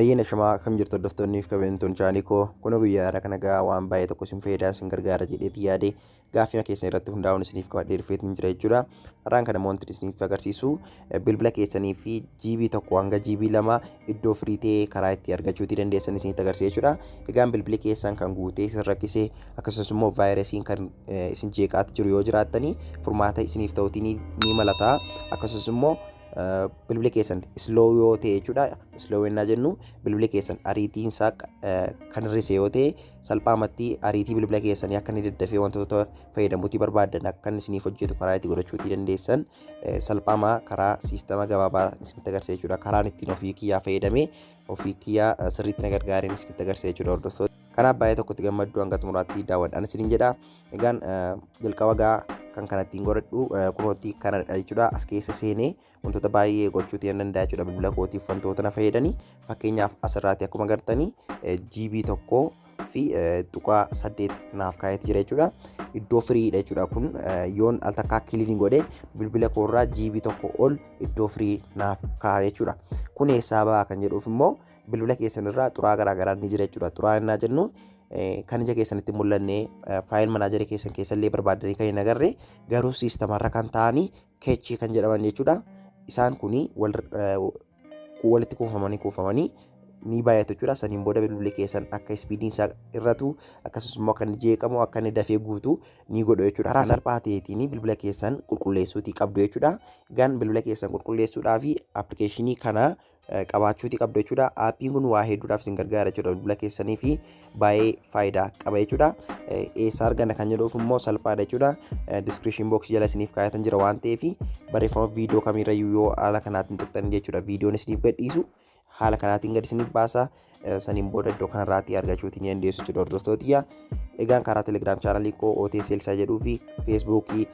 Ayyaana shamaa kam jirtu hordoftoonniif kabajamtoonni chaanalii koo kun guyyaadha kana egaa waan baay'ee tokko isin fayyadaa isin gargaara jedheeti yaade gaaffii keessan irratti hundaa'uun isiniif qabadhee dhufeetiin jira jechuudha. Har'aan kana wanti isiniif agarsiisu bilbila keessanii fi GB tokko hanga GB lama iddoo firii ta'ee karaa itti argachuutii dandeessan isinitti agarsiisa jechuudha. Egaan bilbilli keessan kan guutee isin rakkisee akkasumas immoo vaayirasiin kan isin jeeqaatti jiru yoo jiraattanii furmaata isiniif ta'uutiin ni malata. Akkasumas immoo bilbila keessan slow yoo ta'e jechuudha. Slow yennaa jennu bilbila keessan ariitiin isaa kan hir'ise yoo ta'e salphaamatti ariitii bilbila keessanii akka inni daddafee wantoota fayyadamuutii barbaadan akka inni isiniif hojjetu karaa itti godhachuutii dandeessan salphaamaa karaa siistama gabaabaa isinitti agarsiisa jechuudha. Karaan ittiin ofii kiyyaa fayyadamee ofii kiyyaa sirriitti na gargaareen isinitti agarsiisa jechuudha hordoftoota. Kanaaf baay'ee tokkotti gammaddu hanga xumuraatti daawwadhaan isiniin jedha. Egaan jalqaba gaa kan kanattiin godhadhu kunootti kanadha jechuudha. As keessa seenee wantoota baay'ee gochuutii nan danda'a jechuudha. Bilbila kootiif wantoota na fayyadanii fakkeenyaaf asirraatti akkuma agartanii GB tokkoo fi tuqaa 8 naaf kaa'eeti jira jechuudha. Iddoo firiidha jechuudha. Kun yoon al takkaa kiliin godhee bilbila koorraa GB tokko ol iddoo firii naaf kaa'e jechuudha. Kun eessaa ba'a kan jedhuuf immoo bilbila keessanirraa xuraa garaagaraa ni jira jechuudha. Xuraa yennaa jennu kan ija keessanitti mul'anne faayil manaajarii keessan keessallee barbaadanii kan hin agarre garuu siistamarra kan ta'anii keechii kan jedhaman jechuudha. Isaan kuni walitti kuufamanii ni baay'atu jechuudha. Saniin booda bilbilli keessan akka ispiidiin isaa irratu akkasumas immoo akka inni jeeqamu akka inni dafee guutu ni godhu jechuudha. Karaa salphaa ta'eetiin bilbila keessan qulqulleessuutii qabdu jechuudha. Egaan bilbila keessan qulqulleessuudhaa fi appilikeeshinii kana qabaachuutii qabdu jechuudha. Aappiin kun waa hedduudhaaf isin gargaara jechuudha. Bilbila keessanii fi baay'ee faayidaa qaba jechuudha. Eessaa arganna kan jedhuuf immoo salphaadha jechuudha. Diskiripshin booksii jala isiniif kaayatan jira waan ta'eef barreeffama viidiyoo kamirrayyuu yoo haala kanaatiin tuqxan jechuudha. Viidiyoon isiniif gadhiisu haala kanaatiin gad isiniif baasa. Saniin booda iddoo kanarraatti argachuutii ni dandeessu jechuudha hordoftootiyya. Egaan karaa telegiraam chaanalii koo OTS Elsaa jedhuu fi feesbuukii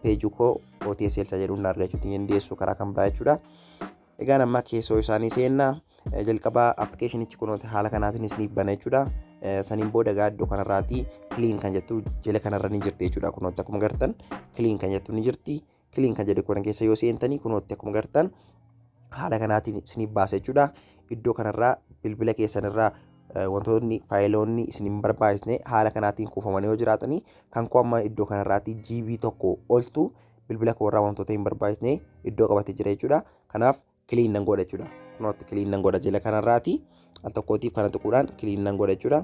peejii koo OTS Elsaa jedhuun argachuutii ni dandeessu karaa kan biraa jechuudha. Egaan amma keessoo isaanii seennaa jalqabaa appilikeeshinichi kunoota haala kanaatiin isiniif bana jechuudha. Saniin booda egaa iddoo kanarraatti kiliin kan jettu jala kanarra ni jirti jechuudha. Kunoota akkuma agartan kiliin kan jettu ni jirti. Kiliin kan jedhu kun keessa yoo seentanii kunoota akkuma agartan haala kanaatiin isiniif baasa jechuudha. Iddoo kanarraa bilbila keessanirraa wantoonni faayiloonni isin hin barbaachisne haala kanaatiin kuufamanii yoo jiraatanii kan koo amma iddoo kanarraatti GB tokko oltu bilbila koorraa wantoota hin barbaachisne iddoo qabatee jira jechuudha. Kanaaf kiliin nan godha jechuudha. Kunooti kiliin nan godha jala kanarraati al tokkootiif kana tuquudhaan kiliin nan godha jechuudha.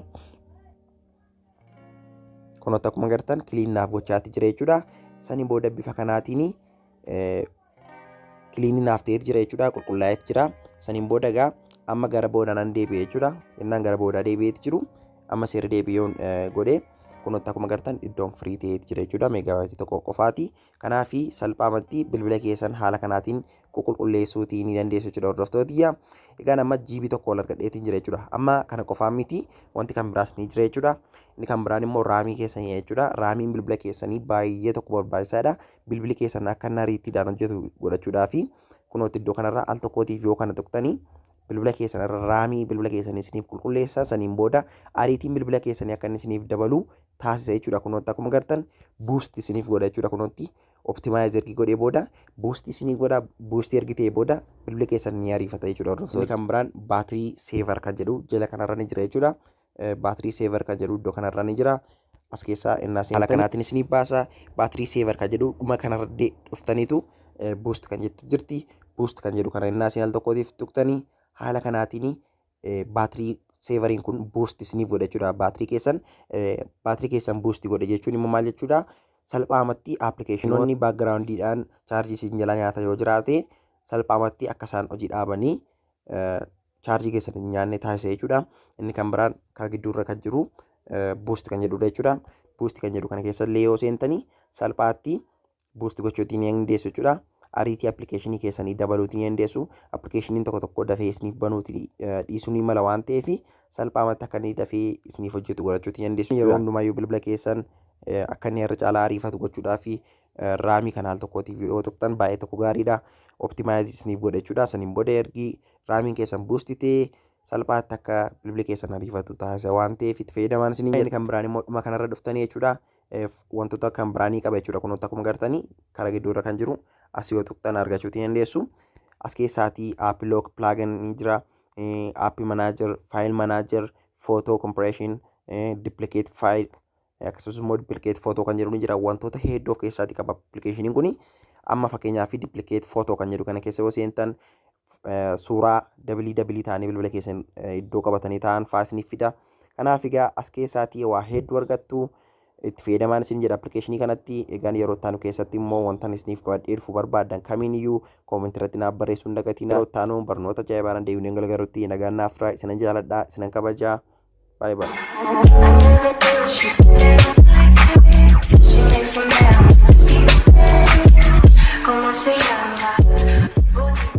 Kunooti akkuma agartan kiliin naaf gochaatti jira jechuudha. Saniin booda bifa kanaatiin kiliinii naaf ta'eeti jira jechuudha. Qulqullaa'eeti jira. Saniin booda egaa amma gara booda nan deebi'e jechuudha. Innaan gara boodaa deebi'eeti jiru. Amma seera deebi'uun godhee kunoota akkuma agartan iddoon firii ta'eeti jira jechuudha. Meegaabaayitii tokko qofaati. Kanaaf salphaamatti bilbila keessan haala kanaatiin qulqulleessuutii ni dandeessu jechuudha hordoftootiyya. Egaan amma GB tokko ol argadheetiin jira jechuudha. Amma kana qofaan miti wanti kan biraas ni jira jechuudha. Inni kan biraan immoo raamii keessanii jechuudha. Raamiin bilbila keessanii baay'ee tokko barbaachisaadha. Bilbilli keessan akka inni ariitiidhaan hojjetu godhachuudhaaf kunooti iddoo kanarraa al tokkootiif yoo kana tuqxanii bilbila keessanirra raamii bilbila keessanii isiniif qulqulleessa. Saniin booda ariitiin bilbila keessanii akka inni isiniif dabalu taasisa jechuudha. Kunooti akkuma agartan buusti isiniif godha jechuudha. Kunooti optimaayiz ergi godhee booda buusti isiniif godha. Buusti ergi ta'ee booda bilbila keessan ni ariifata jechuudha. Inni kan biraan baatirii seevar kan jedhu jala kanarra ni jira jechuudha. Baatirii seevar kan jedhu iddoo kanarra ni jira. As keessaa innaa haala kanaatiin isiniif baasa. Baatirii seevar kan jedhu dhuma kanarra dhuftaniitu buust kan jettu jirti. Buust kan jedhu kana innaa isin al tokkootiif tuqxanii haala kanaatiin baatirii seevariin kun buusti isiniif godha jechuudha. Baatirii keessan buusti godhe jechuun immoo maal jechuudha? Salphaamatti appilikeeshinoonni baakgiraawundiidhaan chaarjii isin jala nyaata yoo jiraate salphaamatti akka isaan hojii dhaabanii chaarjii keessan hin nyaanne taasisa jechuudha. Inni kan biraan kan gidduurra kan jiru buusti kan jedhudha jechuudha. Buusti kan jedhu kana keessallee yoo seentanii salphaatti buusti gochuutiin ni dandeessu jechuudha. Ariitii appilikeeshinii keessanii dabaluutiin ni dandeessu. Appilikeeshiniin tokko tokko dafee isiniif banuuti dhiisuu ni mala waan ta'eef salphaamatti akka inni dafee isiniif hojjetu godhachuutiin ni dandeessu. Yeroo hundumaayyuu bilbila keessan akka inni irra caalaa ariifatu gochuudhaaf raamii kana al tokkootiif yoo tuqxan baay'ee tokko gaariidha. Optimaayiz isiniif godha jechuudha. Saniin booda ergi raamiin keessan buusti ta'ee salphaatti akka bilbila keessan ariifatu taasisa waan ta'eef itti fayyadamaan isin kan biraan immoo dhuma kanarra dhuftanii jechuudha. Wantoota kan biraanii qaba jechuudha. Kunoota akkuma agartanii karaa gidduurra kan jiru asii yoo tuqxan argachuutii dandeessu. As keessaatii aappii look pilaagan ni jira. aappii manaajer, faayil manaajer, footoo kompireeshin, duplicate faayil akkasumas immoo duplicate footoo kan jedhu ni jira. Wantoota hedduu of keessaatti qaba appilikeeshiniin kuni. Amma fakkeenyaaf duplicate footoo kan jedhu kana keessa yoo seentan suuraa dabalii ta'anii bilbila keessan iddoo qabatanii ta'an faasiniif fida. Kanaaf egaa as keessaatii waa hedduu argattu. Itti fayyadamaan isin jedha appilikeeshinii kanatti. Egaan yeroo itti aanu keessatti immoo wantan isiniif qabadhee dhufuu barbaadan kamiiniyyuu koomentii irratti naaf barreessuu hin dagatinaa. Yeroo itti aanu barnoota ajaa'ibaan deebiin gargaarutti nagaan naaf tura. Isinan jaaladha, isinan kabajaa. Bye bye. ¿Cómo se llama?